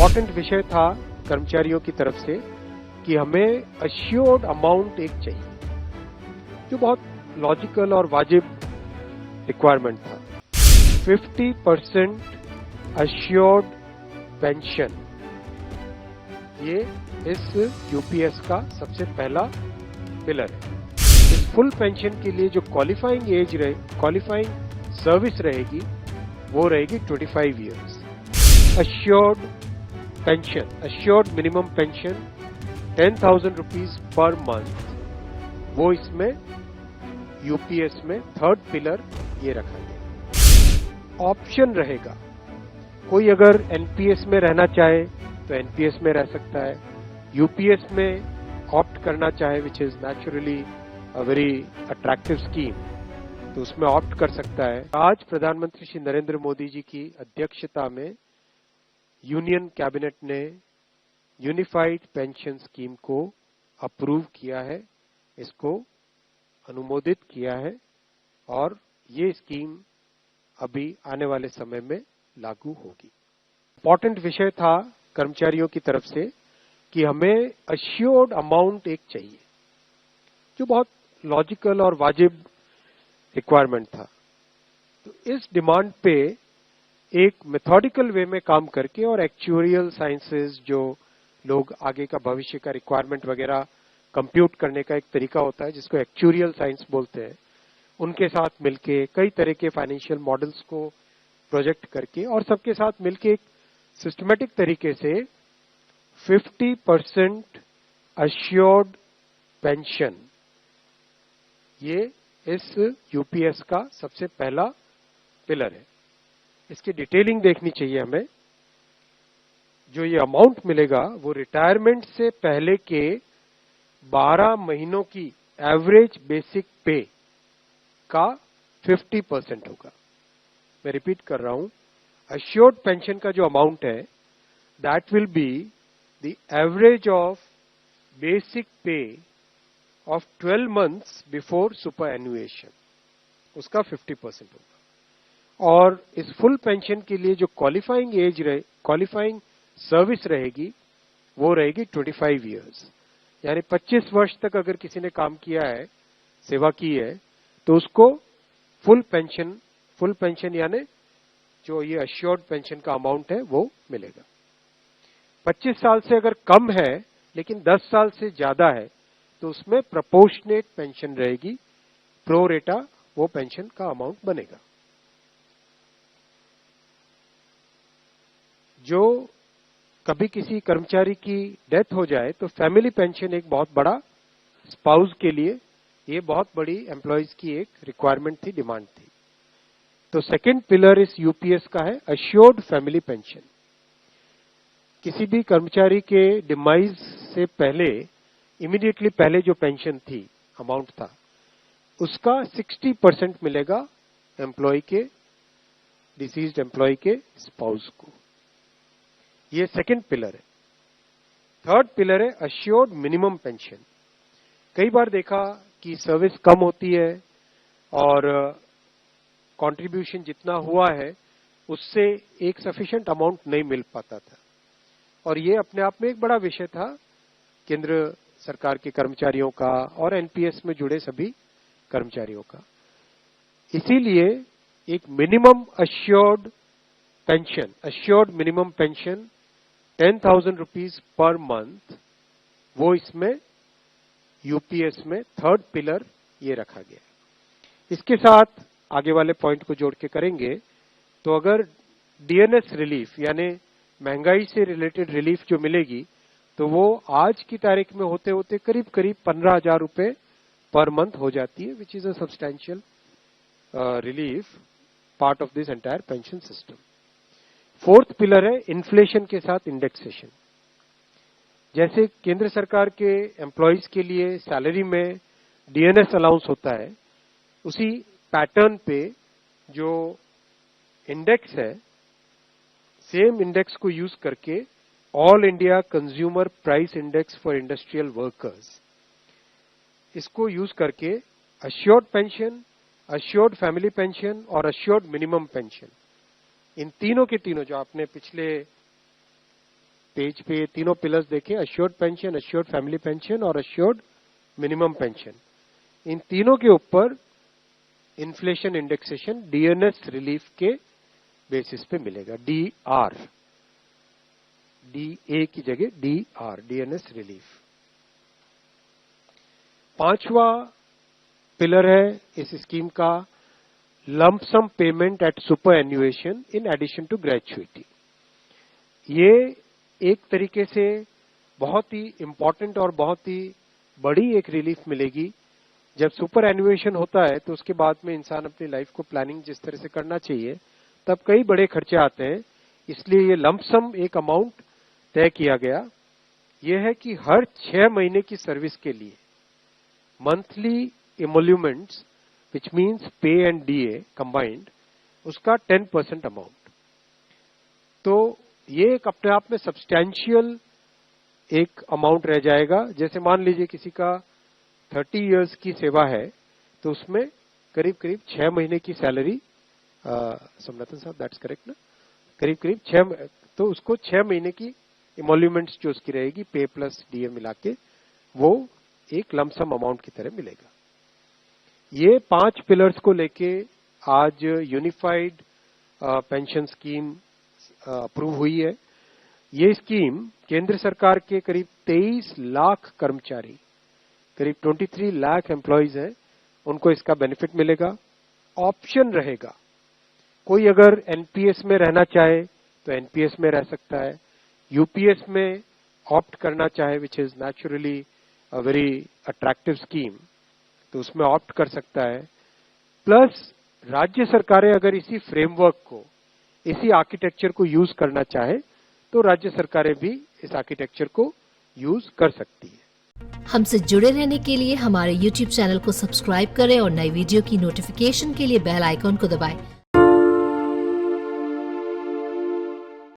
Important विषय था कर्मचारियों की तरफ से कि हमें अश्योर्ड अमाउंट एक चाहिए, जो बहुत लॉजिकल और वाजिब रिक्वायरमेंट था। 50% अश्योर्ड पेंशन, ये इस यूपीएस का सबसे पहला पिलर है। इस फुल पेंशन के लिए जो क्वालिफाइंग सर्विस रहेगी वो रहेगी 25 years. Assured pension, assured minimum pension 10,000 rupees per month, वो इसमें यूपीएस में थर्ड पिलर ये रखा गया। ऑप्शन रहेगा, कोई अगर एनपीएस में रहना चाहे तो एनपीएस में रह सकता है, यूपीएस में ऑप्ट करना चाहे which is naturally a very attractive scheme, तो उसमें ऑप्ट कर सकता है। आज प्रधानमंत्री श्री नरेंद्र मोदी जी की अध्यक्षता में यूनियन कैबिनेट ने यूनिफाइड पेंशन स्कीम को अप्रूव किया है, इसको अनुमोदित किया है और ये स्कीम अभी आने वाले समय में लागू होगी। इम्पोर्टेंट विषय था कर्मचारियों की तरफ से कि हमें अश्योर्ड अमाउंट एक चाहिए, जो बहुत लॉजिकल और वाजिब रिक्वायरमेंट था। तो इस डिमांड पे एक मेथोडिकल वे में काम करके और एक्चुअरियल साइंसेस, जो लोग आगे का भविष्य का रिक्वायरमेंट वगैरह कंप्यूट करने का एक तरीका होता है जिसको एक्चुअरियल साइंस बोलते हैं, उनके साथ मिलके कई तरह के फाइनेंशियल मॉडल्स को प्रोजेक्ट करके और सबके साथ मिलके एक सिस्टमेटिक तरीके से 50% अश्योर्ड पेंशन, ये इस यूपीएस का सबसे पहला पिलर है। इसकी डिटेलिंग देखनी चाहिए हमें। जो ये अमाउंट मिलेगा वो रिटायरमेंट से पहले के 12 महीनों की एवरेज बेसिक पे का 50% होगा। मैं रिपीट कर रहा हूं, अश्योर्ड पेंशन का जो अमाउंट है that will be the average of basic पे ऑफ 12 मंथ्स बिफोर सुपर एनुएशन, उसका 50% होगा। और इस फुल पेंशन के लिए जो क्वालिफाइंग सर्विस रहेगी वो रहेगी 25 इयर्स, यानी 25 वर्ष तक अगर किसी ने काम किया है, सेवा की है, तो उसको फुल पेंशन यानी जो ये अश्योर्ड पेंशन का अमाउंट है वो मिलेगा। 25 साल से अगर कम है लेकिन 10 साल से ज्यादा है तो उसमें प्रोपोर्शनेट पेंशन रहेगी, प्रो रेटा वो पेंशन का अमाउंट बनेगा। जो कभी किसी कर्मचारी की डेथ हो जाए तो फैमिली पेंशन एक बहुत बड़ा, स्पाउस के लिए ये बहुत बड़ी एम्प्लॉयज की एक रिक्वायरमेंट थी, डिमांड थी। तो सेकंड पिलर इस यूपीएस का है अश्योर्ड फैमिली पेंशन। किसी भी कर्मचारी के डिमाइज से पहले, इमीडिएटली पहले जो पेंशन थी, अमाउंट था, उसका 60% मिलेगा एम्प्लॉय के, डिसीज्ड एम्प्लॉय के स्पाउस को। ये सेकंड पिलर है। थर्ड पिलर है अश्योर्ड मिनिमम पेंशन। कई बार देखा कि सर्विस कम होती है और कंट्रीब्यूशन जितना हुआ है उससे एक सफिशिएंट अमाउंट नहीं मिल पाता था, और ये अपने आप में एक बड़ा विषय था केंद्र सरकार के कर्मचारियों का और एनपीएस में जुड़े सभी कर्मचारियों का। इसीलिए एक minimum assured pension, assured minimum pension 10,000 rupees per month, वो इसमें यूपीएस में थर्ड पिलर ये रखा गया। इसके साथ आगे वाले पॉइंट को जोड़ के करेंगे तो अगर डीएनएस रिलीफ यानी महंगाई से रिलेटेड रिलीफ जो मिलेगी तो वो आज की तारीख में होते होते करीब 15,000 रुपए पर मंथ हो जाती है, which is a substantial relief part of this entire pension system. Fourth pillar है इन्फ्लेशन के साथ इंडेक्सेशन। जैसे केंद्र सरकार के एम्प्लॉयज के लिए सैलरी में डीएनएस अलाउंस होता है, उसी पैटर्न पे जो इंडेक्स है, सेम इंडेक्स को यूज करके all India consumer price index for industrial workers, इसको यूज करके assured pension, assured family pension और अश्योर्ड मिनिमम पेंशन, इन तीनों के तीनों जो आपने पिछले पेज पे ये तीनों पिलर्स देखें, assured pension, assured family pension और अश्योर्ड मिनिमम पेंशन। इन तीनों के ऊपर इन्फ्लेशन इंडेक्सेशन डीएनएस रिलीफ के बेसिस पे मिलेगा। डीआर, डीए की जगह डीआर, डीएनएस रिलीफ। पांचवा पिलर है इस स्कीम का lump sum payment at superannuation in addition to gratuity. ये एक तरीके से बहुत ही इंपॉर्टेंट और बहुत ही बड़ी एक रिलीफ मिलेगी। जब सुपर एन्युएशन होता है तो उसके बाद में इंसान अपनी लाइफ को प्लानिंग जिस तरह से करना चाहिए तब कई बड़े खर्चे आते हैं, इसलिए ये लंप सम एक अमाउंट तय किया गया। यह है कि हर 6 महीने की सर्विस के लिए मंथली इमोल्यूमेंट्स विच मीन्स पे एंड डीए कंबाइंड, उसका 10% अमाउंट। तो ये एक अपने आप में सब्सटैंशियल एक अमाउंट रह जाएगा। जैसे मान लीजिए किसी का 30 इयर्स की सेवा है तो उसमें करीब करीब 6 महीने की सैलरी, सोमनाथन साहब दैट्स करेक्ट ना, करीब करीब 6, तो उसको 6 महीने की इमोल्यूमेंट्स जो उसकी रहेगी पे प्लस डीए मिला के वो एक लमसम अमाउंट की तरह मिलेगा। ये 5 पिलर्स को लेके आज यूनिफाइड पेंशन स्कीम अप्रूव हुई है। ये स्कीम केंद्र सरकार के करीब 23 लाख कर्मचारी, करीब 23 लाख एम्प्लॉइज हैं, उनको इसका बेनिफिट मिलेगा। ऑप्शन रहेगा, कोई अगर एनपीएस में रहना चाहे तो एनपीएस में रह सकता है, यूपीएस में ऑप्ट करना चाहे which is naturally a very attractive scheme, तो उसमें ऑप्ट कर सकता है। प्लस राज्य सरकारें अगर इसी फ्रेमवर्क को, इसी आर्किटेक्चर को यूज करना चाहे तो राज्य सरकारें भी इस आर्किटेक्चर को यूज कर सकती है। हमसे जुड़े रहने के लिए हमारे YouTube चैनल को सब्सक्राइब करें और नई वीडियो की नोटिफिकेशन के लिए बेल आइकॉन को दबाएं।